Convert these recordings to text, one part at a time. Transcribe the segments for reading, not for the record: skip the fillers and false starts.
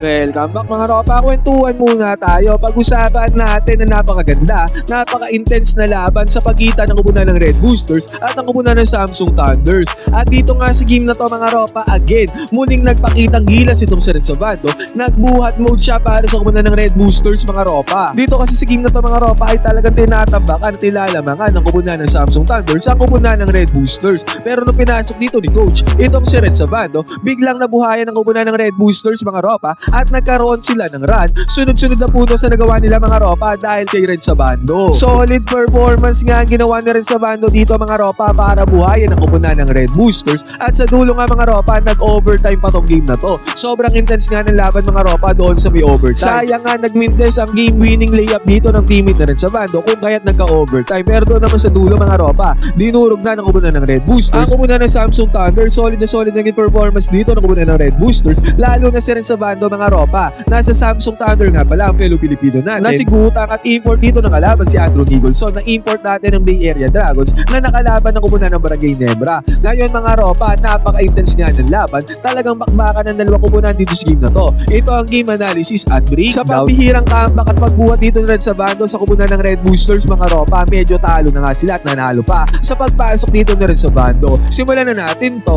Welcome back mga ropa, kwentuhan muna tayo. Pag-usapan natin na napakaganda, napaka-intense na laban sa pagitan ng kupunan ng Red Boosters at ang kupunan ng Samsung Thunders. At dito nga sa game na to mga ropa, again, muling nagpakitang gilas itong si Red Sabando. Nagbuhat mode siya para sa kupunan ng Red Boosters mga ropa. Dito kasi sa game na to mga ropa ay talagang tinatambakan at nilalamangan ng kupunan ng Samsung Thunders ang kupunan ng Red Boosters. Pero nung pinasok dito ni Coach, itong si Red Sabando, biglang nabuhayan ng kupunan ng Red Boosters mga ropa at nagkaroon sila ng run. Sunod-sunod na puntos na nagawa nila mga ropa dahil kay Red Sabando. Solid performance nga ang ginawa ni Red Sabando dito mga ropa para buhayin ang kupunan ng Red Boosters at sa dulo nga mga ropa nag-overtime pa tong game na to. Sobrang intense nga ng laban mga ropa doon sa may overtime. Sayang nga nag-mintes ang game-winning layup dito ng teammate na Red Sabando kung kaya't nagka-overtime. Pero doon naman sa dulo mga ropa, dinurog na ng kupunan ng Red Boosters. Ang kupunan ng Samsung Thunder, solid na naging performance dito ng kupunan ng Red Boosters, lalo na si Red Sabando mga ropa. Nasa Samsung Thunder nga pala ang fellow Pilipino natin. Nasigutang at import dito ng kalaban si Andrew Nicholson na import natin ng Bay Area Dragons na nakalaban ng kupunan ng Barangay Nebra. Ngayon mga ropa, napaka-intense nga ng laban. Talagang bakbakan ng dalawang kupunan dito sa game na to. Ito ang game analysis at breakdown. Sa pambihirang comeback at pagbuhat dito ng Red Sabando sa kupunan ng Red Boosters mga ropa, medyo talo na nga sila at nanalo pa sa pagpasok dito ng Red Sabando. Simulan na natin to.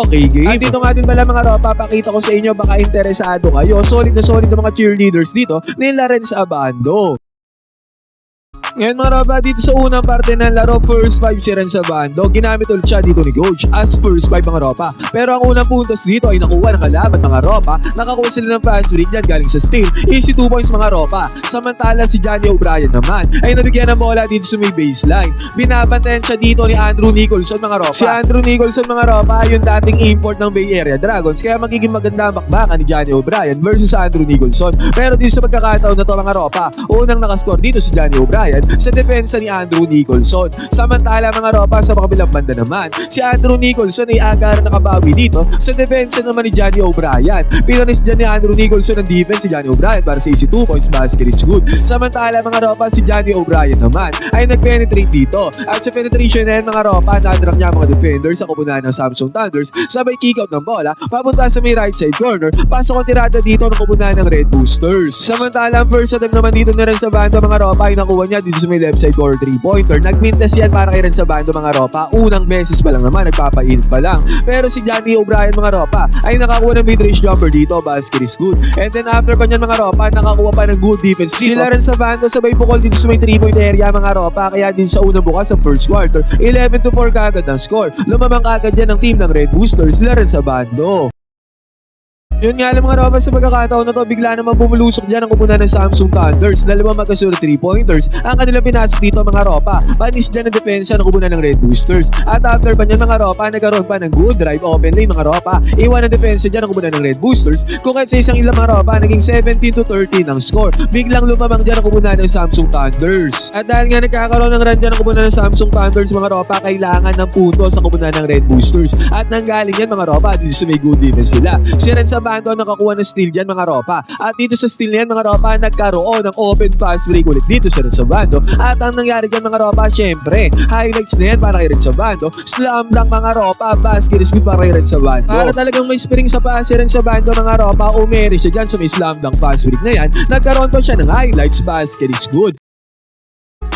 Okay game. At dito nga din pala mga ropa, pakita ko sa inyo baka interesado kayo. Solid na mga cheerleaders dito nila Red Sabando. Ngayon mga ropa, dito sa unang parte ng laro, first 5 si Ren Sabando. Ginamit ulit siya dito ni Coach as first 5 mga ropa. Pero ang unang puntos dito ay nakuha ng kalaban mga ropa. Nakakuha sila ng fast break dyan galing sa steal. Easy 2 points mga ropa. Samantala si Johnny O'Brien naman ay nabigyan ng bola dito sa may baseline. Binabantayan siya dito ni Andrew Nicholson mga ropa. Si Andrew Nicholson mga ropa ay yung dating import ng Bay Area Dragons. Kaya magiging maganda ang bakbakan ni Johnny O'Brien versus Andrew Nicholson. Pero dito sa pagkakataon na to mga ropa, unang nakascore dito si Johnny O'Brien sa depensa ni Andrew Nicholson. Samantala mga ropa, sa kabilang banda naman, si Andrew Nicholson ay aga na nakabawi dito sa depensa naman ni Johnny O'Brien. Pinanis dyan ni Andrew Nicholson ang defense si Johnny O'Brien para sa easy 2 points, basket is good. Samantala mga ropa, si Johnny O'Brien naman ay nag-penetrate dito. At sa penetration na yan mga ropa, nadrak niya mga defenders sa kupunan ng Samsung Thunders. Sabay kick out ng bola, papunta sa may right side corner, pasok ang tirada dito ng kupunan ng Red Boosters. Samantala ang first attempt naman dito na rin sa bando mga ropa ay nakuha niya dito sa may left side corner 3-pointer. Nagmintas yan para kay Ren Sabando mga ropa. Unang beses pa lang naman, nagpapainit pa lang. Pero si Johnny O'Brien mga ropa ay nakakuha ng mid-range jumper dito, basket is good. And then after pa niyan mga ropa, nakakuha pa ng good defense dito. Sila Ren Sabando sabay bukol dito sa may 3-point area mga ropa. Kaya din sa unang bukas sa first quarter, 11-4 kagad ang score. Lumamang kagad yan ng team ng Red Boosters, sila Ren Sabando. Yun nga lang mga ropa, sa pagkakataon na to, bigla naman bumulusok dyan ang kupunan ng Samsung Thunders. Dalawang magkasunod 3-pointers ang kanilang pinasok dito mga ropa. Panis dyan ang depensa ng kupunan ng Red Boosters. At after pa nyan mga ropa, nagkaroon pa ng good drive, open lane mga ropa. Iwan ang depensa dyan ng kupunan ng Red Boosters. Kung kahit sa isang ilang mga ropa, naging 17-13 ang score. Biglang lumamang dyan ang kupunan ng Samsung Thunders. At dahil nga nagkakaroon ng run dyan ang kupunan ng Samsung Thunders mga ropa, kailangan ng punto sa kupunan ng Red Boosters. At nanggaling yan mga ropa, dito sa may good defense sila. Si Ren Sabando nakakuha ng steal dyan mga ropa. At dito sa steal na yan mga ropa, nagkaroon ng open fast break ulit dito sa Ren Sabando. At ang nangyari dyan mga ropa, syempre, highlights na yan para kay Ren Sabando. Slam dunk mga ropa, basket is good para kay Ren Sabando. Para talagang may spring sa paa si Ren Sabando mga ropa, umeri siya dyan sa may slam dunk fast break na yan. Nagkaroon pa siya ng highlights, basket is good.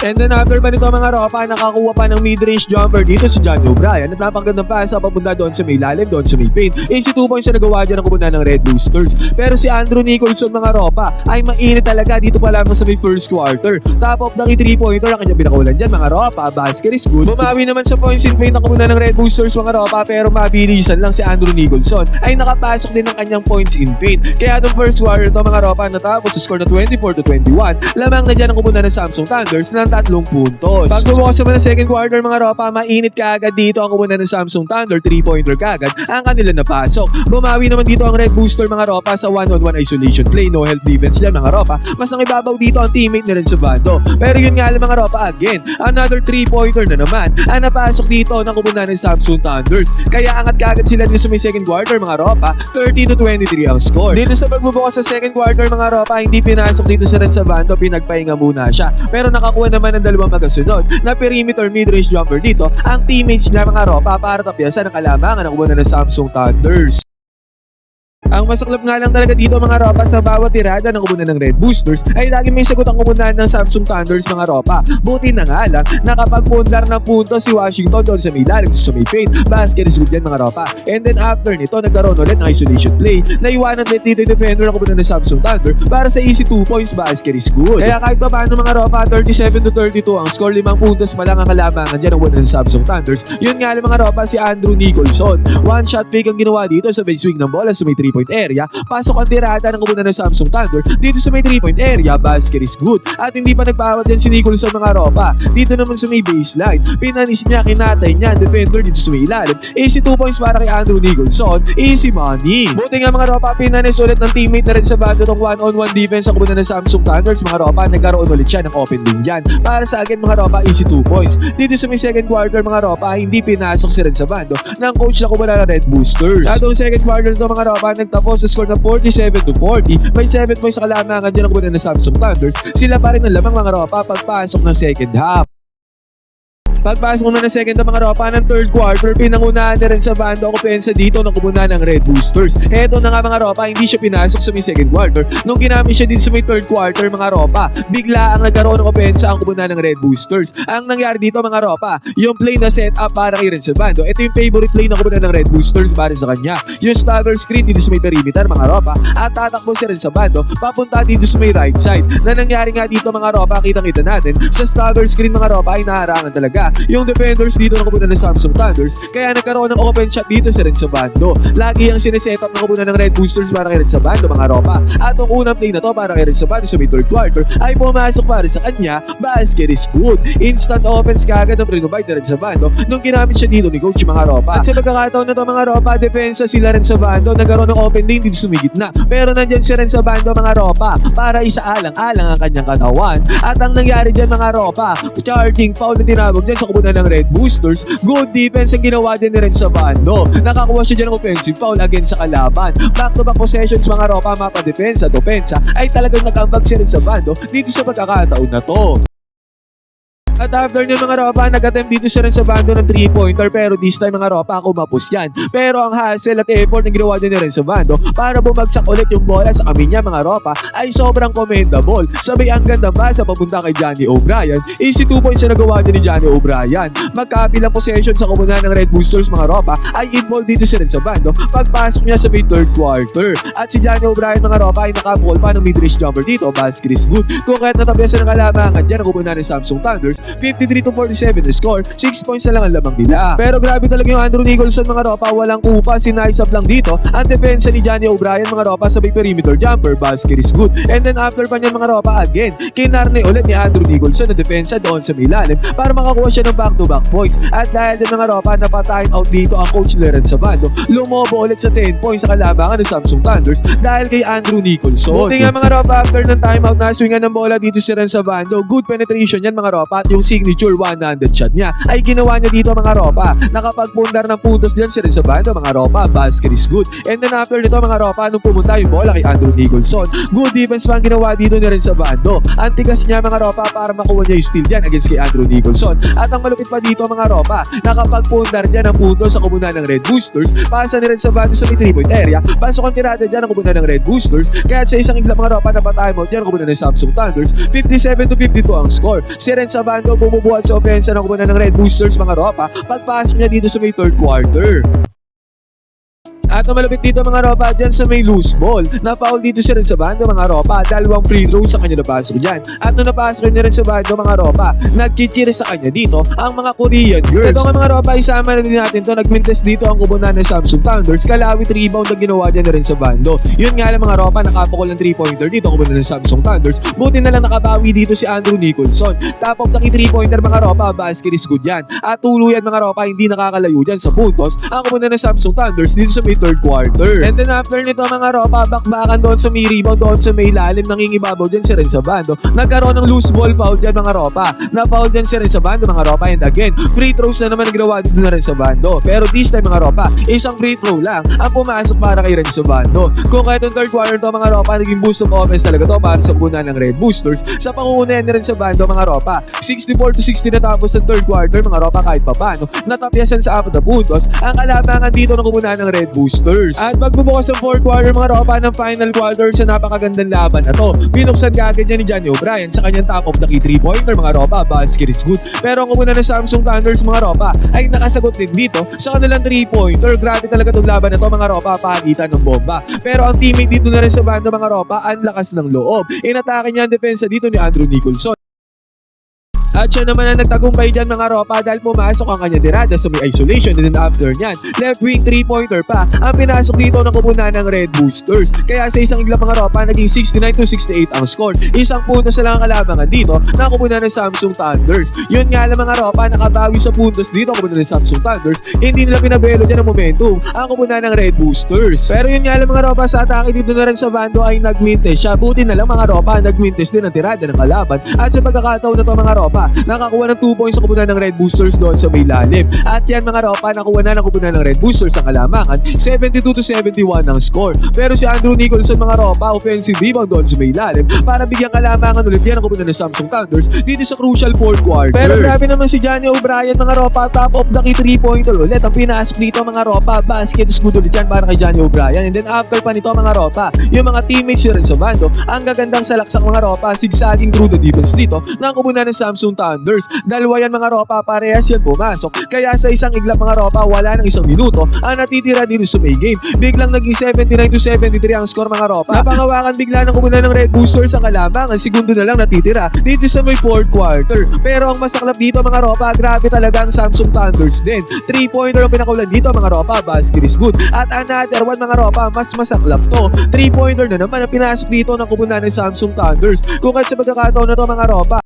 And then after pa nito mga ropa, nakakuha pa ng mid-range jumper dito si Johnny O'Brien at napakagandang pasa papunta doon sa may lalim, doon sa may paint. Easy 2 points na nagawa dyan ang kupunan ng Red Boosters. Pero si Andrew Nicholson mga ropa ay mainit talaga dito pa lamang sa may first quarter. Top of ng 3-pointer ang kanyang pinakawalan dyan mga ropa, basket is good. Bumawi naman sa points in paint ang kupunan ng Red Boosters mga ropa, pero mabilisan lang si Andrew Nicholson ay nakapasok din ng kanyang points in paint. Kaya itong first quarter to mga ropa natapos sa score na 24-21. Lamang na dyan ang kupunan ng Samsung Thunders ng 3 puntos. Pag bubukas naman ng second quarter mga ropa, mainit kaagad dito ang kupunan ng Samsung Thunder, 3-pointer kaagad ang kanila napasok. Bumawi naman dito ang Red Booster mga ropa sa 1-on-1 isolation play, no help defense yan mga ropa. Mas nangibabaw dito ang teammate ni Ren Sabando. Pero yun nga lang mga ropa, again, another 3-pointer na naman ang napasok dito ng kupunan ng Samsung Thunders. Kaya angat kaagad sila dito sa may second quarter mga ropa, 30-23 ang score. Dito sa pagbubukas sa second quarter mga ropa, hindi pinasok dito sa Ren Sabando, pinagpahinga muna siya. Pero nakakuha naman ng dalawang magasunod na perimeter mid-range jumper dito ang teammates niya mga ropa para tapyasan ang kalamangan ng kupunan ng Samsung Thunders. Ang masaklap nga lang talaga dito mga ropa sa bawat tirada ng kubunan ng Red Boosters ay lagi may sagot ang kubunan ng Samsung Thunders mga ropa. Buti na nga lang nakapagpundar ng punto si Washington doon sa may ilalim sa may paint. Basket is good yan mga ropa. And then after nito nagkaroon ulit ng isolation play. Naiwanan ulit dito yung defender ng kubunan ng Samsung Thunder para sa easy 2 points. Basket is good. Kaya kahit pa paano mga ropa 37-32 ang score, 5 puntos pa lang ang kalamangan dyan ng kubunan ng Samsung Thunders. Yun nga lang mga ropa si Andrew Nicholson. One shot fake ang ginawa dito sa may swing ng bola sa may 3-point area. Pasok ang tirada ng kubunan ng Samsung Thunder dito sa may 3-point area. Basket is good. At hindi pa nagpawat yan si Nicholson mga ropa. Dito naman sa may baseline. Pinanis niya, kinatay niya defender dito sa may ilalim. Easy 2 points para kay Andrew Nicholson. Easy money. Buti nga mga ropa, pinanis ulit ng teammate na rin sa bando tong 1-on-1 defense sa kubunan ng Samsung Thunders mga ropa. Nagkaroon ulit siya ng open din dyan. Para sa akin mga ropa, easy 2 points. Dito sa may second quarter mga ropa, hindi pinasok si rin sa bando ng coach na kubunan ng Red Boosters. Atong second quarter to mga ropa, nagtapos sa score na 47-40. May 7 points sa kalamangan dyan ang kubunan ng Samsung Thunders. Sila pa rin ang lamang mga ropa pagpasok ng second half. Pagpasok na ng second na mga ropa ng third quarter, pinangunahan na rin sa bando ang opensa dito ng kubunan ng Red Boosters. Eto na nga mga ropa, hindi siya pinasok sa may second quarter. Nung ginamit siya dito sa may third quarter mga ropa, bigla ang nagkaroon ng opensa ang kubunan ng Red Boosters. Ang nangyari dito mga ropa, yung play na set up para kay rin sa bando. Ito yung favorite play ng kubunan ng Red Boosters para sa kanya. Yung stagger screen dito sa may perimeter mga ropa, at tatakbo siya rin sa bando, papunta dito sa may right side. Na nangyari nga dito mga ropa, kitang-kita natin, sa stagger screen mga ropa ay naharangan talaga yung defenders dito ng kubunan ng Samsung Thunders, kaya nagkaroon ng open shot dito sa rin sa bando. Lagi ang sineset up ng kubunan ng Red Boosters para kay rin sa bando mga ropa. At ang unang play na to para kay rin sa bando sa may third quarter ay pumasok para sa kanya. Basket is good. Instant offense kagad ng provide na rin sa bando nung ginamit siya dito ni coach mga ropa. At sa pagkakataon na to mga ropa, depensa sila rin sa bando, nagkaroon ng open lane dito sa may gitna. Pero nandyan siya rin sa bando mga ropa para isaalang-alang ang kanyang katawan. At ang nangyari dyan mga ropa, charging foul na tinawag dyan sa kubunan ng Red Boosters. Good defense ang ginawa din rin sa bando. Nakakuha siya dyan ng offensive foul against sa kalaban. Back-to-back possessions mga ropa, mapa-depensa at opensa ay talagang nag-ambag siya rin sa bando dito sa pagkakataon na to. At after nyo mga ropa, nag-attempt dito siya rin sa bando ng 3-pointer, pero this time mga ropa, kumapos yan. Pero ang hassle at effort na ginawa din rin sa bando para bumagsak ulit yung bola sa kami niya mga ropa ay sobrang commendable. Sabay ang gandang basa papunta kay Johnny O'Brien. Easy 2 points na nagawa din ni Johnny O'Brien. Magkabilang possession sa kubunan ng Red Boosters mga ropa ay involved dito siya rin sa bando pagpasok niya sa may third quarter. At si Johnny O'Brien mga ropa ay nakaball pa ng mid-range jumper dito. Basket is good. Kung kahit natabiasan ng kalamangan dyan ang kubunan ng Samsung Thunders, 53-47 na score, 6 points na lang ang lamang nila. Pero grabe talaga yung Andrew Nicholson mga ropa, walang kupa, sinice up lang dito ang depensa ni Johnny O'Brien mga ropa sa may perimeter jumper. Basket is good. And then after pa niyan mga ropa, again, kinarne ulit ni Andrew Nicholson na depensa doon sa may ilalim para makakuha siya ng back-to-back points. At dahil din mga ropa, napatime out dito ang coach Leren sa bando, lumobo ulit sa 10 points sa kalamangan ng Samsung Thunders dahil kay Andrew Nicholson. Buti nga mga ropa, after ng timeout na swingan ng bola dito si Ren sa bando, good penetration yan mga ropa, at yung signature 100 shot niya ay ginawa niya dito mga ropa. Nakapagpundar ng puntos dyan si rin sa bando mga ropa. Basket is good. And then after nito mga ropa, nung pumunta yung bola kay Andrew Nicholson, good defense pa ang ginawa dito ni rin sa bando. Ang tigas niya mga ropa para makuha niya yung steal dyan against kay Andrew Nicholson. At ang malupit pa dito mga ropa, nakapagpundar dyan ng puntos sa kubunan ng Red Boosters. Pasa ni rin sa bando sa may 3-point area. Pasok ang tirada dyan ang kubunan ng Red Boosters. Kaya sa isang iglap mga ropa, napatimeout dyan ang kubunan ng Samsung Thunders. 57-52 ang score. Si rin sa bando bumubuhat sa opensa ng kubunan ng Red Boosters mga ropa pagpasok niya dito sa may third quarter. At ang malapit dito mga ropa dyan sa may loose ball. Na-foul dito siya rin sa bando mga ropa. Dalawang free throw sa kanya napasok dyan. At nung napasok niya rin sa bando mga ropa, nag-chichiri sa kanya dito ang mga Korean girls. Ito nga mga ropa, isama na din natin to. Nag-mintes dito ang kubunan ng Samsung Thunders. Kalawit rebound na ginawa dyan na rin sa bando. Yun nga lang mga ropa, nakapakol ng 3-pointer dito ang kubunan ng Samsung Thunders. Buti na lang nakabawi dito si Andrew Nicholson. Top of the 3-pointer mga ropa, basket is good yan. At tuluyan mga ropa, hindi nakakalayo dyan sa puntos ang kubunan ng Samsung Thunders dito sa may third quarter. And then after nito mga ropa, bakbakan doon sa may rebound, doon sa may ilalim, nangingibabaw dyan si rin sa bando. Nagkaroon ng loose ball foul dyan mga ropa. Na-foul dyan si rin sa bando mga ropa. And again, free throws na naman naggawa dito na rin sa bando. Pero this time mga ropa, isang free throw lang ang pumasok para kay rin sa bando. Kung kahit yung third quarter to mga ropa, naging boost of offense talaga to para sa kubunan ng Red Boosters. Sa pangungunayan na rin sa bando mga ropa, 64-60 na tapos ng third quarter mga ropa, kahit papano natapyasan sa 4 na puntos ang kalamangan dito ng kubunan ng Red Boosters. Boosters. At magbubukas ang fourth quarter mga ropa ng final quarter sa napakagandang laban na to. Binuksan kagad niya ni Johnny O'Brien sa kanyang top of the key 3-pointer mga ropa, basket is good. Pero ang kumuna ng Samsung Thunders mga ropa ay nakasagot din dito sa kanilang 3-pointer. Grabe talaga itong laban na to mga ropa, pagitan ng bomba. Pero ang teammate dito na rin sa bando mga ropa, ang lakas ng loob. Inatake niya ang depensa dito ni Andrew Nicholson. At siya naman ang nagtagumpay dyan mga ropa dahil pumasok ang kanya dirada sa may isolation, and then after nyan, left wing 3-pointer pa ang pinasok dito ng kupunan ng Red Boosters. Kaya sa isang iglap mga ropa, naging 69-68 ang score. Isang puntos na lang ang kalabangan dito ng kupunan ng Samsung Thunders. Yun nga lang mga ropa, nakabawi sa puntos dito ang kupunan ng Samsung Thunders. Hindi nila pinabelo dyan ang momentum ang kupunan ng Red Boosters. Pero yun nga lang mga ropa, sa atake dito na rin sa bando ay nagmintes siya. Buti na lang mga ropa, nagmintes din ang tirada ng kalaban. At sa pagkakataon na to mga ropa, nakakuha ng 2 points sa kupunan ng Red Boosters doon sa may lalim. At yan mga ropa, nakuha na ng kupunan ng Red Boosters ang kalamangan. 72-71 ang score. Pero si Andrew Nicholson mga ropa, offensive rebound doon sa may lalim para bigyang kalamangan ulit yan ang kupunan ng Samsung Thunders dito sa crucial fourth quarter. Pero grabe naman si Johnny O'Brien mga ropa, top of the key 3-pointer ulit ang pinasok dito mga ropa. Basket is good ulit yan para kay Johnny O'Brien. And then after pa nito mga ropa, yung mga teammates nyo rin sa bando, ang gagandang salaksak mga ropa, zigzagging through the defense dito ng kupunan ng Samsung Thunders. Dalawa yan mga ropa, parehas yan pumasok. Kaya sa isang iglap mga ropa, wala ng isang minuto ang natitira dito sa may game. Biglang naging 79-73 ang score mga ropa. Napangawakan bigla ng kupunan ng Red Boosters ang kalamangan. Segundo na lang natitira dito sa may fourth quarter. Pero ang masaklap dito mga ropa, grabe talaga ang Samsung Thunders din. 3-pointer ang pinakulan dito mga ropa, basket is good. At another one mga ropa, mas masaklap to. 3-pointer na naman ang pinasok dito ng kupunan ng Samsung Thunders. Kung sa pagkakataon na to mga ropa,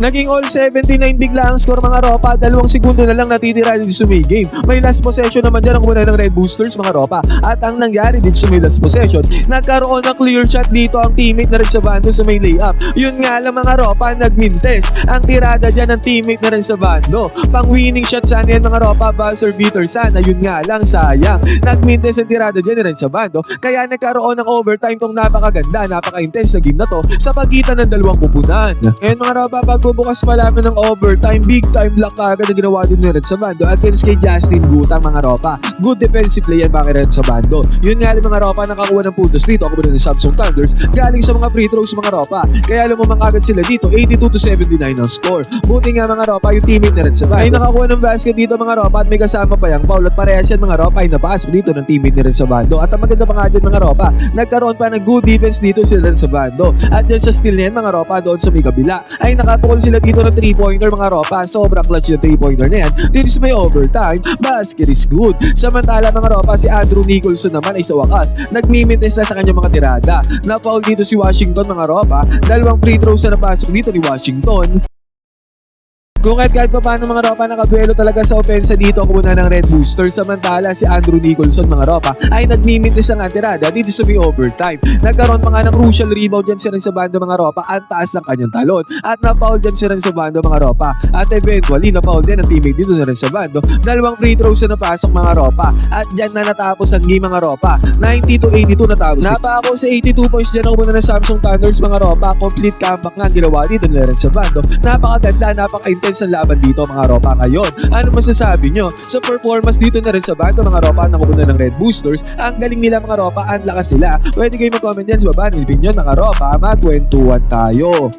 naging all 79 bigla ang score mga ropa, 2 segundo na lang natitira dito sa may game. May last possession naman dyan ang kupunan ng Red Boosters mga ropa. At ang nangyari dito sa may last possession, nagkaroon ng clear shot dito ang teammate na rin sa bando sa may layup. Yun nga lang mga ropa, nagmintes ang tirada dyan ng teammate na rin sa bando. Pang winning shot sana yan mga ropa, buzzer beater sana. Yun nga lang, sayang. Nagmintes ang tirada dyan na rin sa bando. Kaya nagkaroon ng overtime tong napakaganda, napaka-intense na game na to sa pagitan ng dalawang kupunan. Ngayon mga ropa, bukas pa namin ng overtime, big time block agad na ginawa din ni Red sa bando against kay Justin Gutang mga ropa. Good defensive play yan bakit Red sa bando. Yun nga lang mga ropa, nakakuha ng puntos dito ako muna ng Samsung Thunders galing sa mga free throws mga ropa. Kaya lumamang agad sila dito, 82-79 ang score. Buti nga mga ropa, yung teammate na Red sa bando ay nakakuha ng basket dito mga ropa at may kasama pa yung foul at parehas yan mga ropa ay napasok dito ng teammate ni Red sa bando. At ang maganda pa nga dyan mga ropa, nagkaroon pa ng good defense dito sila Red sa bando. At dyan sa steal na yan mga ropa, doon sa may kabila ay nakatukol sila dito ng 3-pointer mga ropa. Sobrang clutch yung 3-pointer na yan. Dito may overtime, basket is good. Samantala mga ropa, si Andrew Nicholson naman ay sa wakas nagmimintes na sa kanyang mga tirada. Na-foul dito si Washington mga ropa. 2 free throws na napasok dito ni Washington. Kung kahit pa paano mga ropa, nakaduelo talaga sa opensa dito ako muna ng Red Boosters. Samantala si Andrew Nicholson mga ropa ay nagmimintis ang tirada dito sa may overtime. Nagkaroon pa nga ng crucial rebound dyan siya rin sa bando mga ropa, ang taas ng kanyang talon. At na-foul dyan siya rin sa bando mga ropa. At eventually na-foul din ang teammate dito na rin sa bando. 2 free throws na napasok mga ropa. At dyan na natapos ang game mga ropa. 90-82 natapos. Napa ako sa 82 points dyan ako muna ng Samsung Thunders mga ropa. Complete comeback nga ginawa dito na rin sa bando. Napakaganda, napaka-intense ang laban dito mga ropa ngayon. Ano masasabi nyo sa performance dito na rin sa bando mga ropa ng kupunan ng Red Boosters? Ang galing nila mga ropa, ang lakas sila. Pwede kayo mag-comment yan sa baba ng opinion mga ropa, magkwentuhan tayo.